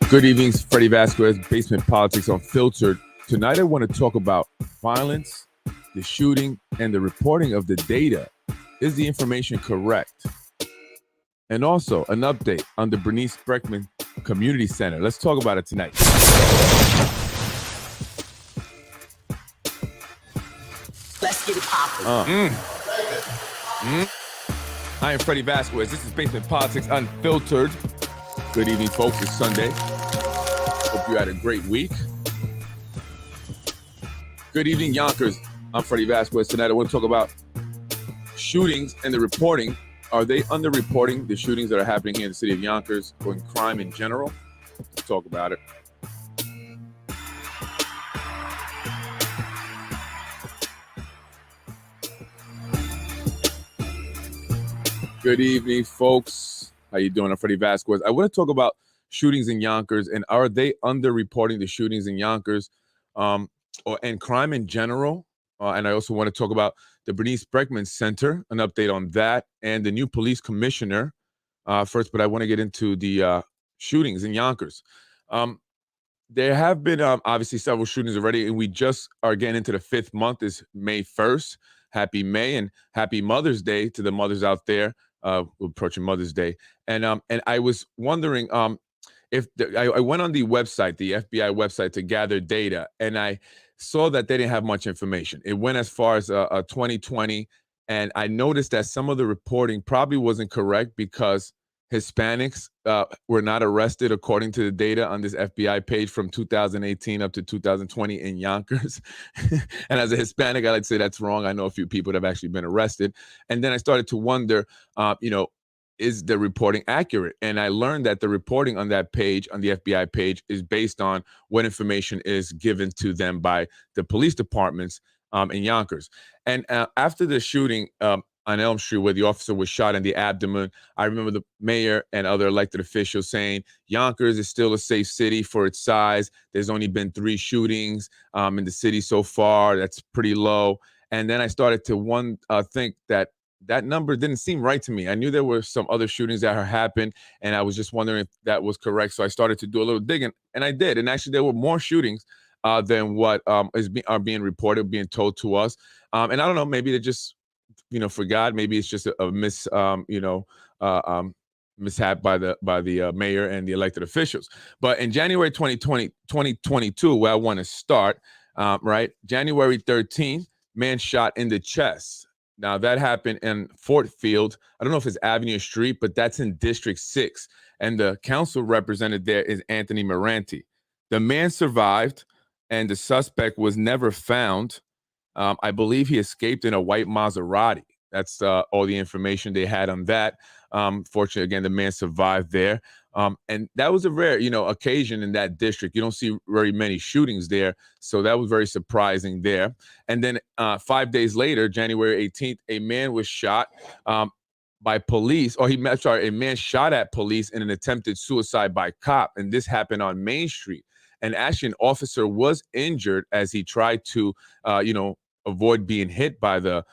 Good evening, Freddie Vasquez, Basement Politics Unfiltered. Tonight I want to talk about violence, the shooting, and the reporting of the data. Is the information correct? And also an update on the Bernice Spreckman Community Center. Let's talk about it tonight. Let's get it poppin'. I am Freddie Vasquez. This is Basement Politics Unfiltered. Good evening, folks. It's Sunday. Hope you had a great week. Good evening, Yonkers. I'm Freddie Vasquez. Tonight I want to talk about shootings and the reporting. Are they underreporting the shootings that are happening here in the city of Yonkers or in crime in general? Let's talk about it. Good evening, folks. How you doing? I'm Freddie Vasquez. I want to talk about shootings in Yonkers, and are they underreporting the shootings in Yonkers and crime in general? And I also want to talk about the Bernice Spreckman Center, an update on that, and the new police commissioner first. But I want to get into the shootings in Yonkers. There have been obviously several shootings already, and we just are getting into the fifth month. Is May 1st. Happy May and happy Mother's Day to the mothers out there. Approaching Mother's Day, and I was wondering if I went on the website, the FBI website, to gather data, and I saw that they didn't have much information. It went as far as 2020, and I noticed that some of the reporting probably wasn't correct because Hispanics were not arrested according to the data on this FBI page from 2018 up to 2020 in Yonkers. And as a Hispanic, I like to say that's wrong. I know a few people that have actually been arrested. And then I started to wonder, is the reporting accurate? And I learned that the reporting on that page, on the FBI page, is based on what information is given to them by the police departments in Yonkers. And after the shooting on Elm Street, where the officer was shot in the abdomen, I remember the mayor and other elected officials saying Yonkers is still a safe city for its size. There's only been 3 shootings in the city so far. That's pretty low. And then I started to think that number didn't seem right to me. I knew there were some other shootings that had happened, and I was just wondering if that was correct. So I started to do a little digging, and I did. And actually, there were more shootings than what are being reported, being told to us. And I don't know, maybe they just forgot. Maybe it's just a mishap by the mayor and the elected officials. But in January 2022, where I want to start, right? January 13th, man shot in the chest. Now that happened in Fort Field. I don't know if it's Avenue or Street, but that's in District 6. And the council represented there is Anthony Moranti. The man survived, and the suspect was never found. I believe he escaped in a white Maserati. That's all the information they had on that. Fortunately, again, the man survived there. And that was a rare, occasion in that district. You don't see very many shootings there. So that was very surprising there. And then 5 days later, January 18th, a man was shot by police, a man shot at police in an attempted suicide by cop. And this happened on Main Street. And actually, an officer was injured as he tried to, avoid being hit by the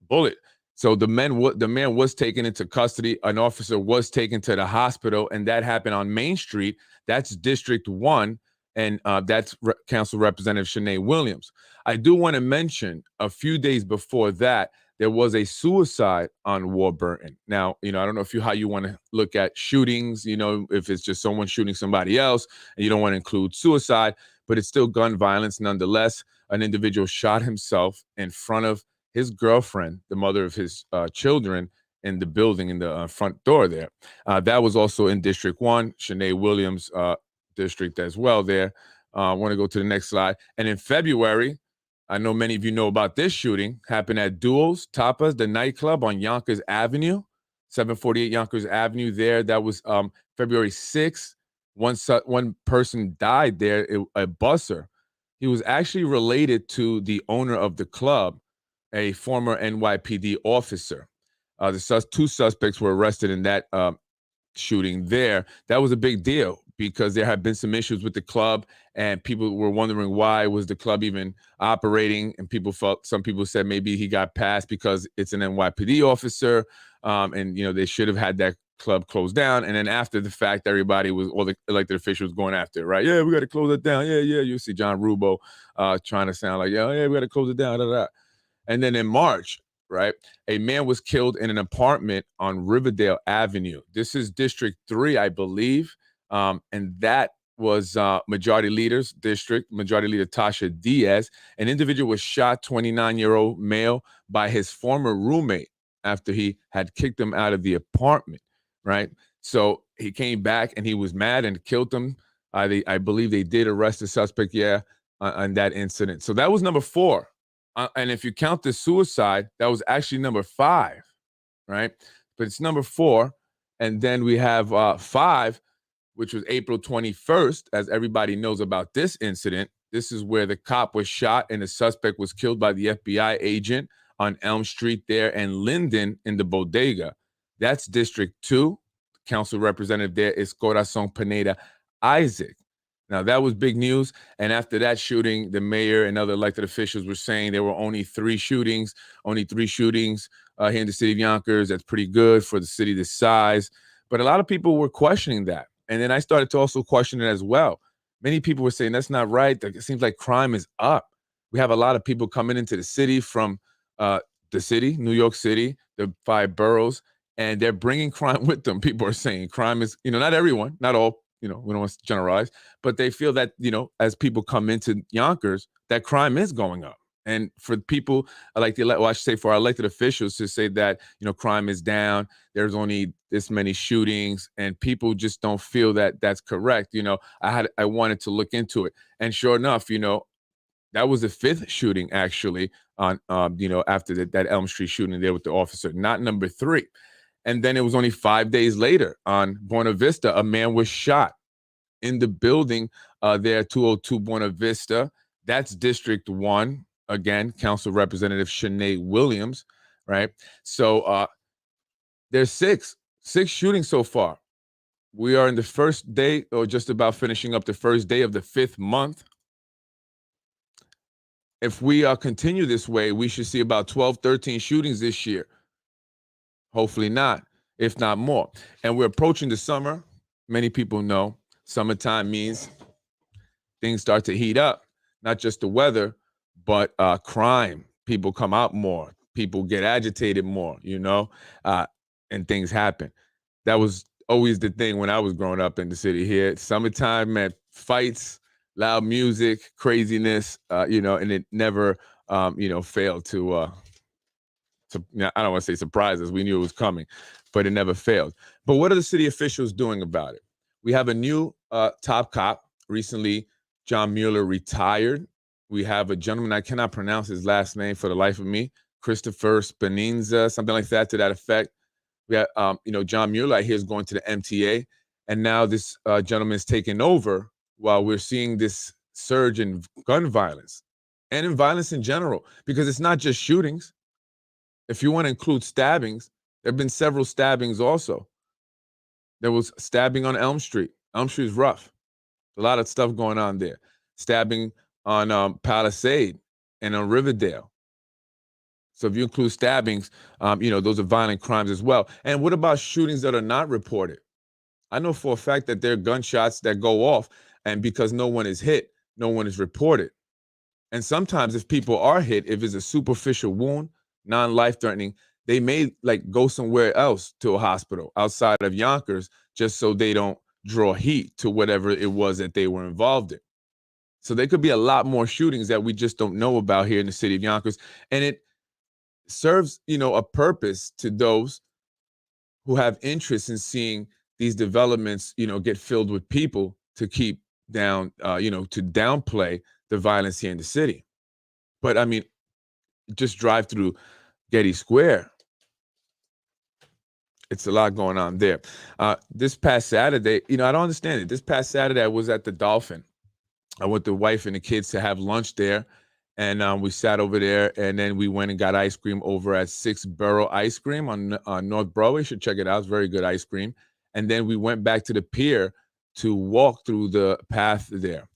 bullet. So the man was taken into custody. An officer was taken to the hospital, and that happened on Main Street. That's District 1, and that's Council Representative Shanae Williams. I do want to mention a few days before that, there was a suicide on Warburton. Now, I don't know how you want to look at shootings, if it's just someone shooting somebody else, and you don't want to include suicide, but it's still gun violence nonetheless. An individual shot himself in front of his girlfriend, the mother of his children, in the building in the front door there. That was also in District 1, Shanae Williams district as well there. I want to go to the next slide. And in February, I know many of you know about this shooting, happened at Duels Tapas, the nightclub on Yonkers Avenue, 748 Yonkers Avenue there. That was February 6th. One person died there, a busser. He was actually related to the owner of the club, a former NYPD officer. The 2 suspects were arrested in that shooting there. That was a big deal because there had been some issues with the club, and people were wondering why was the club even operating. And some people said maybe he got passed because it's an NYPD officer, and they should have had that club closed down. And then after the fact, all the elected officials going after it, right? Yeah, we got to close it down. Yeah. You see John Rubo trying to sound like, yeah, we got to close it down. And then in March, right, a man was killed in an apartment on Riverdale Avenue. This is District 3, I believe. And that was Majority Leader's district, Majority Leader Tasha Diaz. An individual was shot, 29-year-old male, by his former roommate after he had kicked him out of the apartment, right? So he came back and he was mad and killed him. I believe they did arrest the suspect, on that incident. So that was number 4. And if you count the suicide, that was actually number 5, right? But it's number 4. And then we have 5, which was April 21st, as everybody knows about this incident. This is where the cop was shot and the suspect was killed by the FBI agent on Elm Street there and Linden in the bodega. That's District 2. Council representative there is Corazon Pineda Isaac. Now, that was big news. And after that shooting, the mayor and other elected officials were saying there were only 3 shootings, here in the city of Yonkers. That's pretty good for the city this size. But a lot of people were questioning that. And then I started to also question it as well. Many people were saying that's not right. It seems like crime is up. We have a lot of people coming into the city from the city, New York City, the 5 boroughs, and they're bringing crime with them. People are saying crime is, not everyone, not all, we don't want to generalize, but they feel that, as people come into Yonkers, that crime is going up. And for people like for our elected officials to say that, crime is down, there's only this many shootings, and people just don't feel that that's correct. I wanted to look into it. And sure enough, that was the 5th shooting actually on, after that Elm Street shooting there with the officer, not number 3. And then it was only 5 days later on Buena Vista, a man was shot in the building there, 202 Buena Vista. That's District 1. Again, Council Representative Shanae Williams, right? So there's 6 shootings so far. We are in the first day, or just about finishing up the first day of the 5th month. If we continue this way, we should see about 12, 13 shootings this year. Hopefully not, if not more. And we're approaching the summer. Many people know summertime means things start to heat up, not just the weather, but crime. People come out more. People get agitated more, and things happen. That was always the thing when I was growing up in the city here. Summertime meant fights, loud music, craziness, and it never, failed to, I don't want to say surprises. We knew it was coming, but it never failed. But what are the city officials doing about it? We have a new top cop. Recently, John Mueller retired. We have a gentleman, I cannot pronounce his last name for the life of me, Christopher Spinenza, something like that, to that effect. We have, John Mueller, I hear, is going to the MTA. And now this gentleman is taking over while we're seeing this surge in gun violence and in violence in general, because it's not just shootings. If you want to include stabbings, there have been several stabbings also. There was stabbing on Elm Street. Elm Street is rough. A lot of stuff going on there. Stabbing on Palisade and on Riverdale. So if you include stabbings, those are violent crimes as well. And what about shootings that are not reported? I know for a fact that there are gunshots that go off, and because no one is hit, no one is reported. And sometimes if people are hit, if it's a superficial wound, non-life-threatening, they may go somewhere else to a hospital outside of Yonkers just so they don't draw heat to whatever it was that they were involved in. So there could be a lot more shootings that we just don't know about here in the city of Yonkers. And it serves, a purpose to those who have interest in seeing these developments, get filled with people to keep down, to downplay the violence here in the city. But I mean, just drive through Getty Square. It's a lot going on there. This past Saturday, I don't understand it. This past Saturday, I was at the Dolphin. I went with the wife and the kids to have lunch there. And we sat over there, and then we went and got ice cream over at 6 Borough Ice Cream on North Broadway. You should check it out. It's very good ice cream. And then we went back to the pier to walk through the path there.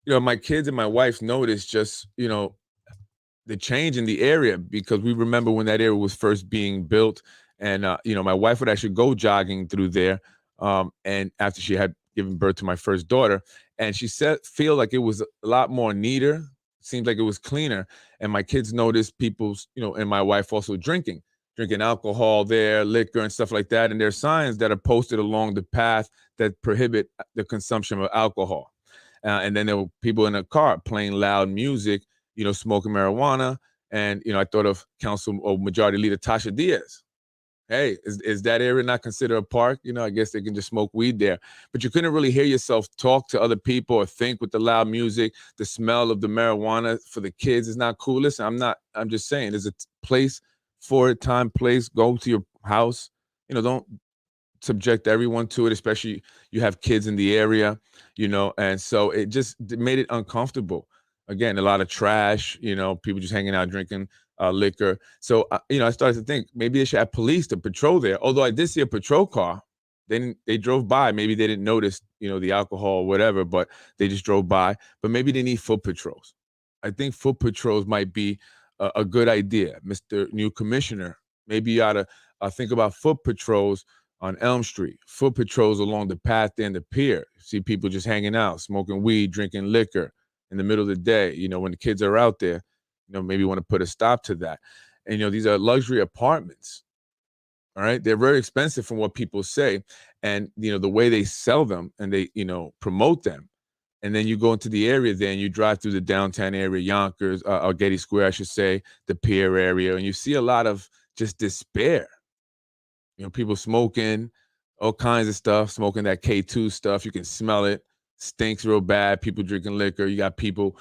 My kids and my wife noticed just, the change in the area, because we remember when that area was first being built And my wife would actually go jogging through there, and after she had given birth to my first daughter, and she said feel like it was a lot more neater. Seems like it was cleaner, and my kids noticed people's, and my wife also drinking alcohol there, liquor and stuff like that. And there's signs that are posted along the path that prohibit the consumption of alcohol. And then there were people in a car playing loud music, smoking marijuana. And, I thought of Council or Majority Leader Tasha Diaz. Hey, is that area not considered a park? I guess they can just smoke weed there. But you couldn't really hear yourself talk to other people or think with the loud music. The smell of the marijuana for the kids is not cool. Listen, I'm just saying there's a place for it, time, place. Go to your house. Don't subject everyone to it, especially you have kids in the area, and so it just made it uncomfortable. Again, a lot of trash, people just hanging out drinking liquor. So, I started to think maybe they should have police to patrol there. Although I did see a patrol car. They drove by. Maybe they didn't notice, the alcohol or whatever, but they just drove by. But maybe they need foot patrols. I think foot patrols might be a good idea. Mr. New Commissioner, maybe you ought to think about foot patrols on Elm Street, foot patrols along the path and the pier. See people just hanging out, smoking weed, drinking liquor in the middle of the day. When the kids are out there, maybe want to put a stop to that. And, these are luxury apartments. All right. They're very expensive from what people say. And, the way they sell them and they, promote them. And then you go into the area there and you drive through the downtown area, Yonkers, or Getty Square, I should say, the pier area. And you see a lot of just despair. People smoking all kinds of stuff, smoking that K2 stuff. You can smell it. Stinks real bad. People drinking liquor. You got people,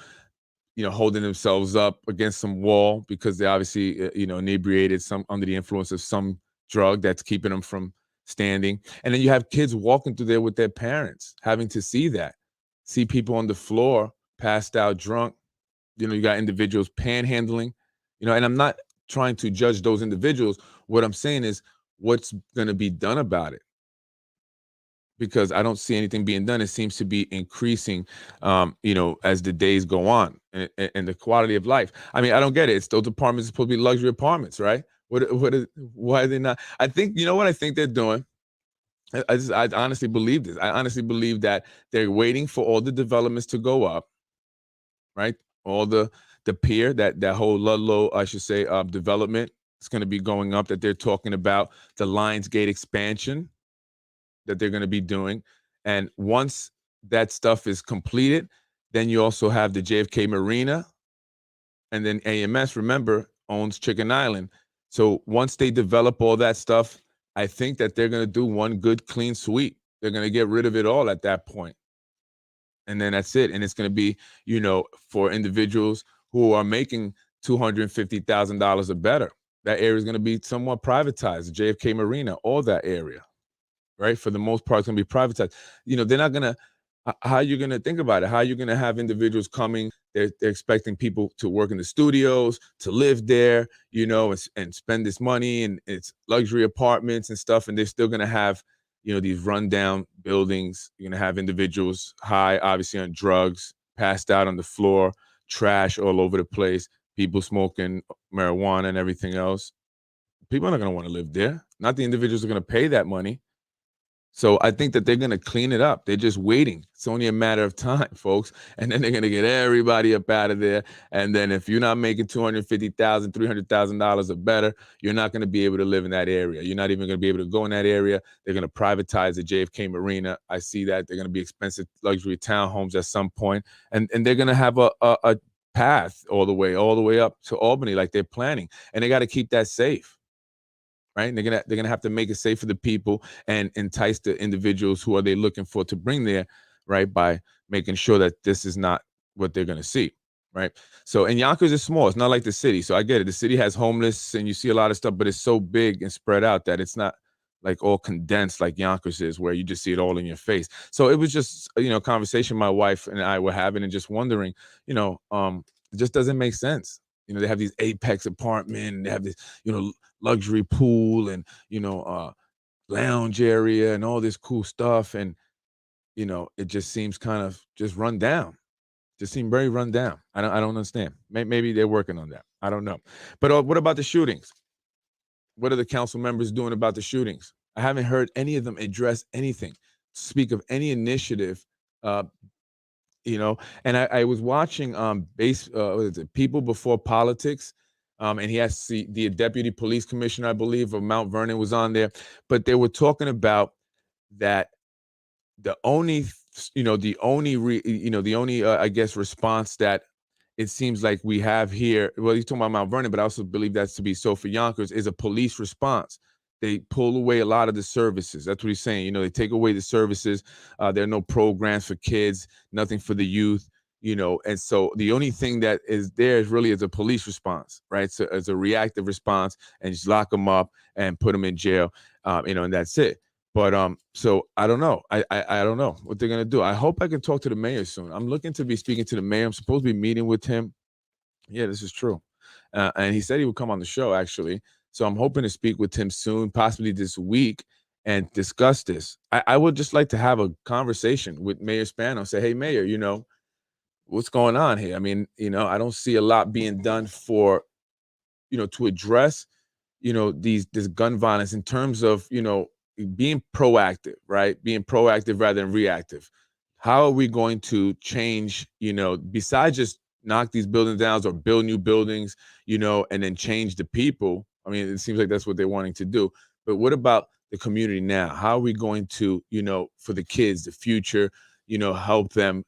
holding themselves up against some wall because they obviously, inebriated, some under the influence of some drug that's keeping them from standing. And then you have kids walking through there with their parents, having to see people on the floor, passed out, drunk. You got individuals panhandling, and I'm not trying to judge those individuals. What I'm saying is, what's going to be done about it? Because I don't see anything being done. It seems to be increasing, as the days go on, and the quality of life. I mean, I don't get it. It's those apartments are supposed to be luxury apartments, right? Why are they not? I think, what I think they're doing. I honestly believe this. I honestly believe that they're waiting for all the developments to go up, right? All the pier, that whole Ludlow, I should say, development. It's going to be going up, that they're talking about the Lionsgate expansion that they're going to be doing. And once that stuff is completed, then you also have the JFK Marina. And then AMS, remember, owns Chicken Island. So once they develop all that stuff, I think that they're going to do one good, clean sweep. They're going to get rid of it all at that point. And then that's it. And it's going to be, for individuals who are making $250,000 or better. That area is going to be somewhat privatized. The JFK Marina, all that area, right? For the most part, it's going to be privatized. They're not going to, how are you going to think about it? How are you going to have individuals coming? They're expecting people to work in the studios, to live there, and spend this money, and it's luxury apartments and stuff. And they're still going to have, these rundown buildings. You're going to have individuals high, obviously on drugs, passed out on the floor, trash all over the place, people smoking marijuana and everything else. People are not going to want to live there. Not the individuals are going to pay that money. So I think that they're going to clean it up. They're just waiting. It's only a matter of time, folks. And then they're going to get everybody up out of there. And then if you're not making $250,000, $300,000 or better, you're not going to be able to live in that area. You're not even going to be able to go in that area. They're going to privatize the JFK Marina. I see that. They're going to be expensive luxury townhomes at some point. And they're going to have a path all the way up to Albany like they're planning. And they got to keep that safe. Right? And they're gonna have to make it safe for the people and entice the individuals who are they looking for to bring there, right? By making sure that this is not what they're gonna see, right? So, and Yonkers is small. It's not like the city. So I get it. The city has homeless and you see a lot of stuff, but it's so big and spread out that it's not like all condensed like Yonkers is, where you just see it all in your face. So it was just, a conversation my wife and I were having and just wondering, it just doesn't make sense. They have these Apex apartment, and they have this, luxury pool and, lounge area and all this cool stuff. And, it just seems kind of just run down. Just seem very run down. I don't understand. Maybe they're working on that. I don't know. But what about the shootings? What are the council members doing about the shootings? I haven't heard any of them address anything, speak of any initiative. uh, and I was watching what is it, People Before Politics, and he has the deputy police commissioner, I believe, of Mount Vernon was on there, but they were talking about that the only I guess response that it seems like we have here, well, he's talking about Mount Vernon, but I also believe that's to be so for Yonkers, is a police response. They pull away a lot of the services. That's what he's saying. They take away the services. There are no programs for kids, nothing for the youth, and so the only thing that is there is really as a police response, right? So as a reactive response, and just lock them up and put them in jail, and that's it. But so I don't know. I don't know what they're gonna do. I hope I can talk to the mayor soon. I'm looking to be speaking to the mayor. I'm supposed to be meeting with him. Yeah, this is true. And he said he would come on the show, actually. So I'm hoping to speak with him soon, possibly this week, and discuss this. I would just like to have a conversation with Mayor Spano. Say, hey, Mayor, what's going on here? I mean, I don't see a lot being done for, to address, this gun violence in terms of, being proactive, right? Being proactive rather than reactive. How are we going to change, besides just knock these buildings down or build new buildings, and then change the people? I mean, it seems like that's what they're wanting to do. But what about the community now? How are we going to, for the kids, the future, help them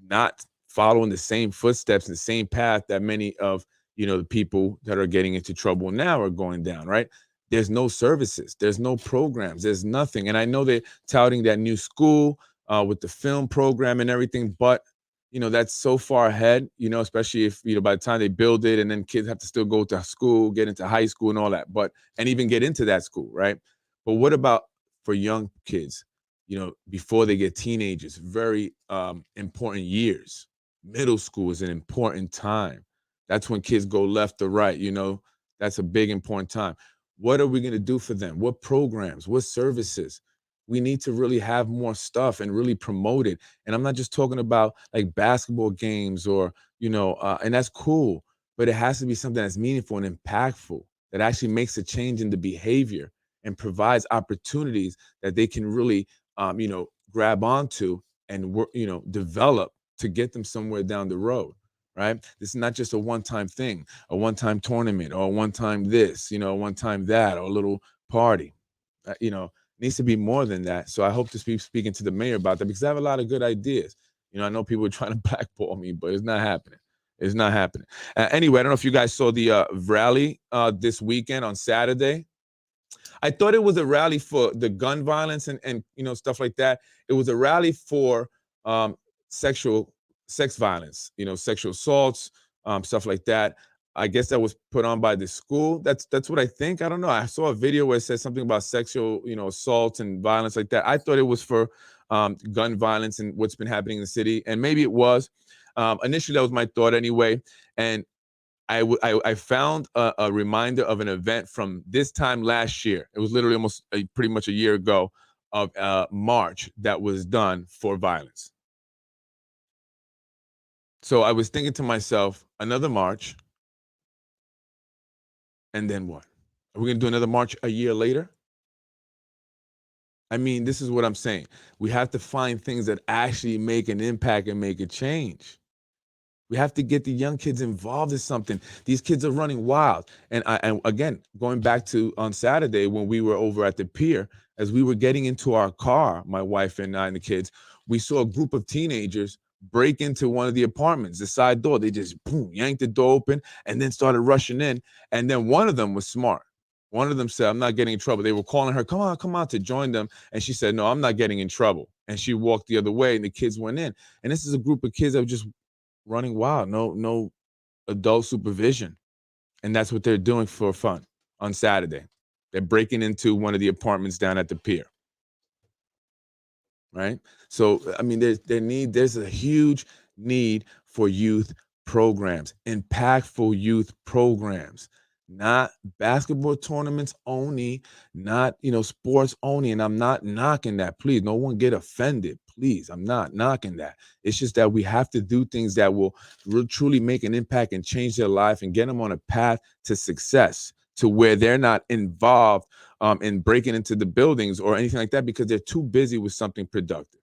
not follow in the same footsteps, the same path that many of, the people that are getting into trouble now are going down, right? There's no services, there's no programs, there's nothing. And I know they're touting that new school with the film program and everything, but that's so far ahead, especially if, by the time they build it and then kids have to still go to school, get into high school and all that, and even get into that school, right? But what about for young kids, before they get teenagers? Very important years. Middle school is an important time. That's when kids go left or right, that's a big important time. What are we going to do for them? What programs, what services? We need to really have more stuff and really promote it. And I'm not just talking about like basketball games or, and that's cool, but it has to be something that's meaningful and impactful, that actually makes a change in the behavior and provides opportunities that they can really, grab onto and work, develop to get them somewhere down the road. Right? This is not just a one-time thing, a one-time tournament, or a one-time this, a one-time that, or a little party. Needs to be more than that. So I hope to be speaking to the mayor about that, because I have a lot of good ideas. I know people are trying to blackball me, but it's not happening. It's not happening. Anyway, I don't know if you guys saw the rally this weekend on Saturday. I thought it was a rally for the gun violence and stuff like that. It was a rally for sex violence, sexual assaults, stuff like that. I guess that was put on by the school. That's what I think. I don't know. I saw a video where it said something about sexual, assault and violence like that. I thought it was for gun violence and what's been happening in the city, and maybe it was. Initially, that was my thought anyway. And I found a reminder of an event from this time last year. It was literally almost pretty much a year ago, of a march that was done for violence. So I was thinking to myself, another march, and then what? Are we going to do another march a year later? I mean, this is what I'm saying. We have to find things that actually make an impact and make a change. We have to get the young kids involved in something. These kids are running wild. And again, going back to on Saturday when we were over at the pier, as we were getting into our car, my wife and I and the kids, we saw a group of teenagers break into one of the apartments, the side door. They just boom, yanked the door open and then started rushing in. And then one of them was smart. One of them said, I'm not getting in trouble. They were calling her, come on, to join them. And she said, no, I'm not getting in trouble. And she walked the other way and the kids went in. And this is a group of kids that were just running wild, no adult supervision. And that's what they're doing for fun on Saturday. They're breaking into one of the apartments down at the pier. Right? So, I mean, there's a huge need for youth programs, impactful youth programs, not basketball tournaments only, not, sports only. And I'm not knocking that. Please, no one get offended. Please, I'm not knocking that. It's just that we have to do things that will truly make an impact and change their life and get them on a path to success, to where they're not involved in breaking into the buildings or anything like that because they're too busy with something productive,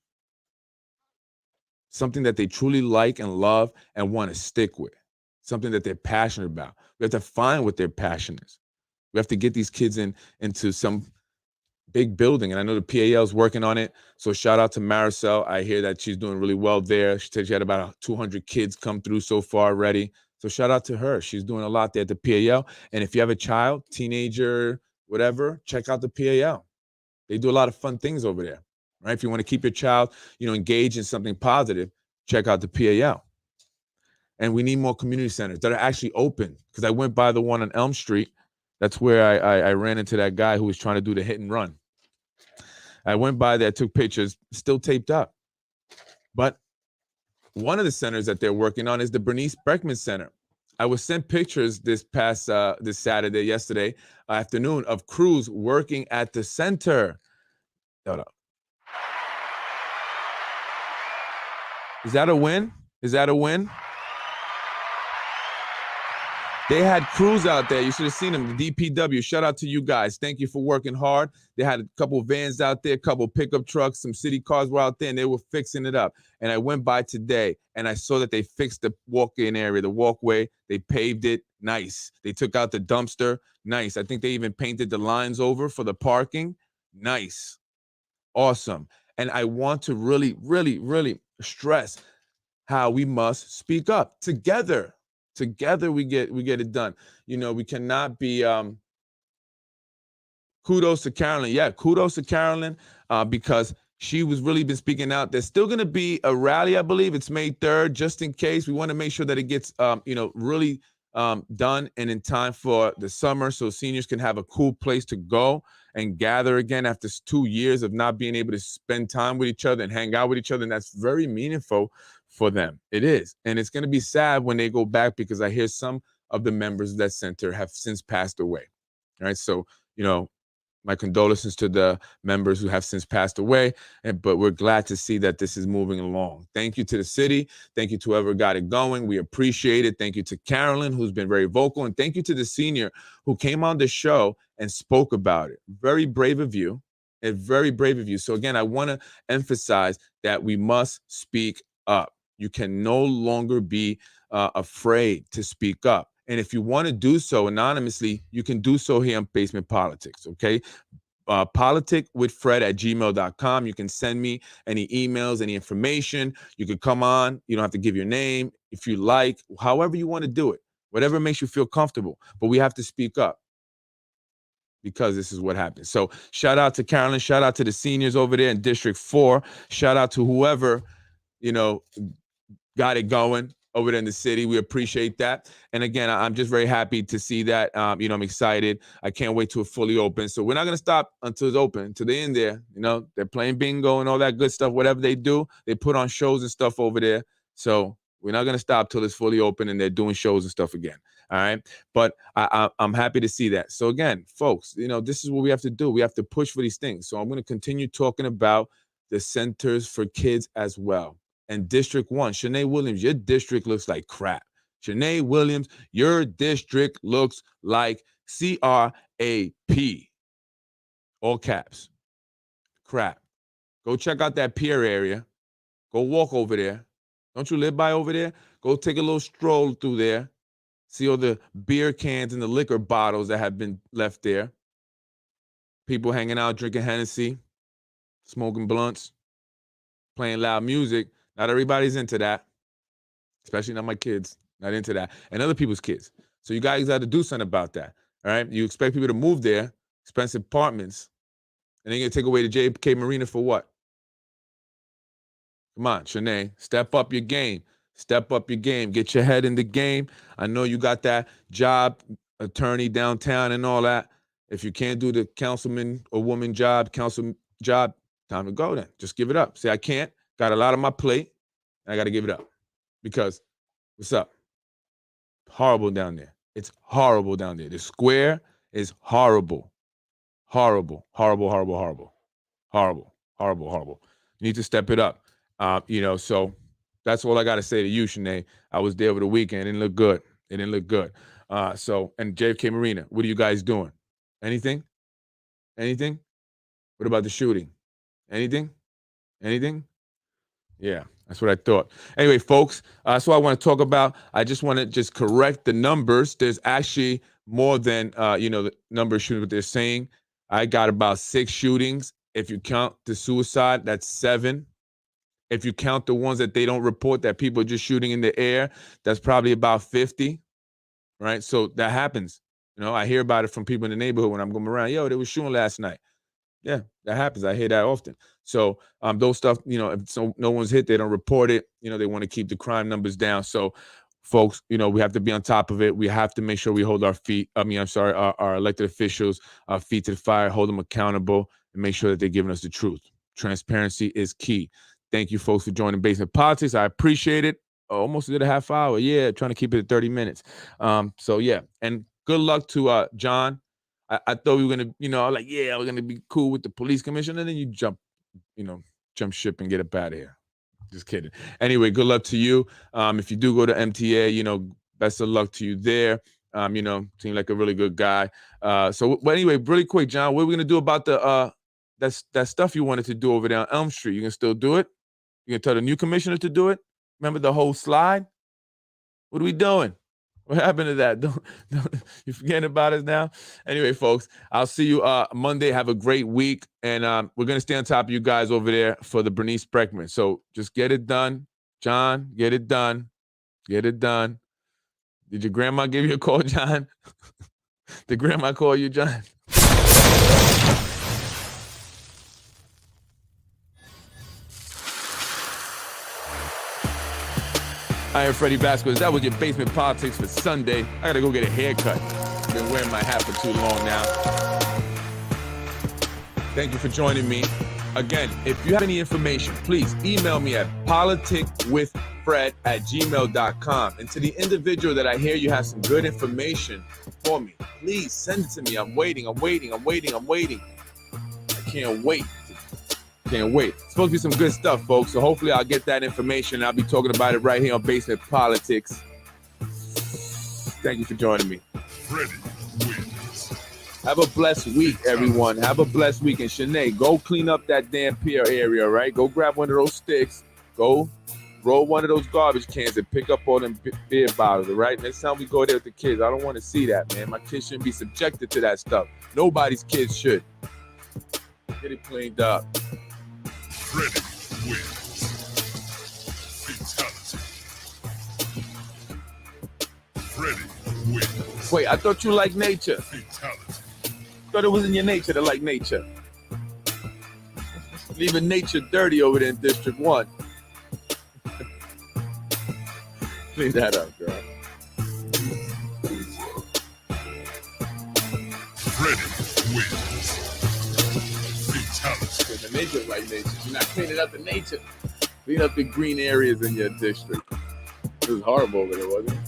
something that they truly like and love and want to stick with, something that they're passionate about. We have to find what their passion is. We have to get these kids into some big building. And I know the PAL is working on it. So shout out to Maricel. I hear that she's doing really well there. She said she had about 200 kids come through so far already. So shout out to her. She's doing a lot there at the PAL. And if you have a child, teenager, whatever, check out the PAL. They do a lot of fun things over there, right? If you want to keep your child, engaged in something positive, check out the PAL. And we need more community centers that are actually open. Because I went by the one on Elm Street. That's where I ran into that guy who was trying to do the hit and run. I went by there, took pictures, still taped up. But one of the centers that they're working on is the Bernice Spreckman Center. I was sent pictures this yesterday afternoon of crews working at the center. Hold up. Is that a win? Is that a win? They had crews out there. You should have seen them, the DPW. Shout out to you guys. Thank you for working hard. They had a couple of vans out there, a couple of pickup trucks, some city cars were out there, and they were fixing it up. And I went by today, and I saw that they fixed the walk-in area, the walkway. They paved it. Nice. They took out the dumpster. Nice. I think they even painted the lines over for the parking. Nice. Awesome. And I want to really, really, really stress how we must speak up together. Together we get it done. We cannot be kudos to Carolyn. Yeah, kudos to Carolyn because she was really been speaking out. There's still going to be a rally, I believe. It's May 3rd, just in case. We want to make sure that it gets really done and in time for the summer so seniors can have a cool place to go and gather again after 2 years of not being able to spend time with each other and hang out with each other. And that's very meaningful for them. It is. And it's going to be sad when they go back because I hear some of the members of that center have since passed away. All right. So, my condolences to the members who have since passed away, but we're glad to see that this is moving along. Thank you to the city. Thank you to whoever got it going. We appreciate it. Thank you to Carolyn, who's been very vocal. And thank you to the senior who came on the show and spoke about it. Very brave of you. And very brave of you. So again, I want to emphasize that we must speak up. You can no longer be afraid to speak up. And if you want to do so anonymously, you can do so here on Basement Politics, okay? politicwithfred@gmail.com. You can send me any emails, any information. You can come on. You don't have to give your name if you like, however you want to do it, whatever makes you feel comfortable. But we have to speak up because this is what happens. So shout out to Carolyn. Shout out to the seniors over there in District 4. Shout out to whoever, got it going over there in the city. We appreciate that. And again, I'm just very happy to see that. I'm excited. I can't wait till it's fully open. So we're not going to stop until it's open, till they're in there. They're playing bingo and all that good stuff. Whatever they do, they put on shows and stuff over there. So we're not going to stop till it's fully open and they're doing shows and stuff again. All right. But I'm happy to see that. So again, folks, this is what we have to do. We have to push for these things. So I'm going to continue talking about the centers for kids as well. And District 1, Shanae Williams, your district looks like crap. Shanae Williams, your district looks like CRAP. All caps. Crap. Go check out that pier area. Go walk over there. Don't you live by over there? Go take a little stroll through there. See all the beer cans and the liquor bottles that have been left there. People hanging out, drinking Hennessy, smoking blunts, playing loud music. Not everybody's into that, especially not my kids, not into that, and other people's kids. So you guys got to do something about that, all right? You expect people to move there, expensive apartments, and then you're going to take away the JFK Marina for what? Come on, Shanae, step up your game. Step up your game. Get your head in the game. I know you got that job, attorney downtown and all that. If you can't do the councilman or woman job, council job, time to go then. Just give it up. Say, I can't. Got a lot on my plate, and I got to give it up. Because, what's up? Horrible down there. It's horrible down there. The square is horrible. Horrible, horrible, horrible, horrible. Horrible, horrible, horrible. You need to step it up. So that's all I got to say to you, Shanae. I was there over the weekend. It didn't look good. It didn't look good. So, and JFK Marina, what are you guys doing? Anything? Anything? What about the shooting? Anything? Anything? Yeah, that's what I thought. Anyway, folks, that's what I want to talk about. I just want to just correct the numbers. There's actually more than, the number of shootings, what they're saying. I got about 6 shootings. If you count the suicide, that's 7. If you count the ones that they don't report, that people are just shooting in the air, that's probably about 50, right? So that happens. I hear about it from people in the neighborhood when I'm going around. Yo, they were shooting last night. Yeah, that happens. I hear that often. So those stuff, if no one's hit, they don't report it. They want to keep the crime numbers down. So folks, we have to be on top of it. We have to make sure we hold our elected officials, feet to the fire, hold them accountable, and make sure that they're giving us the truth. Transparency is key. Thank you, folks, for joining Basement Politics. I appreciate it. Almost did a half hour. Yeah, trying to keep it at 30 minutes. So, yeah. And good luck to John. I thought we were going to, we're going to be cool with the police commissioner. And then you jump ship and get up out of here. Just kidding. Anyway, good luck to you. If you do go to MTA, best of luck to you there. Seem like a really good guy. But anyway, really quick, John, what are we going to do about the that stuff you wanted to do over there on Elm Street? You can still do it? You can tell the new commissioner to do it? Remember the whole slide? What are we doing? What happened to that? Don't you forgetting about us now? Anyway, folks, I'll see you Monday. Have a great week. And we're going to stay on top of you guys over there for the Bernice Spreckman. So just get it done. John, get it done. Get it done. Did your grandma give you a call, John? Did grandma call you, John? I am Freddie Vasquez. That was your Basement Politics for Sunday. I gotta go get a haircut. I've been wearing my hat for too long now. Thank you for joining me. Again, if you have any information, please email me at politicwithfred@gmail.com. And to the individual that I hear you have some good information for me, please send it to me. I'm waiting. I can't wait. Can't wait. It's supposed to be some good stuff, folks. So hopefully I'll get that information. I'll be talking about it right here on Basement Politics. Thank you for joining me. Freddie wins. Have a blessed week, everyone. Have a blessed week. And Shanae, go clean up that damn pier area, right? Go grab one of those sticks. Go roll one of those garbage cans and pick up all them beer bottles, all right? Next time we go there with the kids, I don't want to see that, man. My kids shouldn't be subjected to that stuff. Nobody's kids should. Get it cleaned up. Freddie wins. Fatality. Freddie wins. Wait, I thought you liked nature. Fatality. I thought it was in your nature to like nature. Leaving nature dirty over there in District 1. Clean that up, girl. Freddie wins. The nature like nature. You're not cleaning up the nature. Clean up the green areas in your district. It was horrible over there, wasn't it?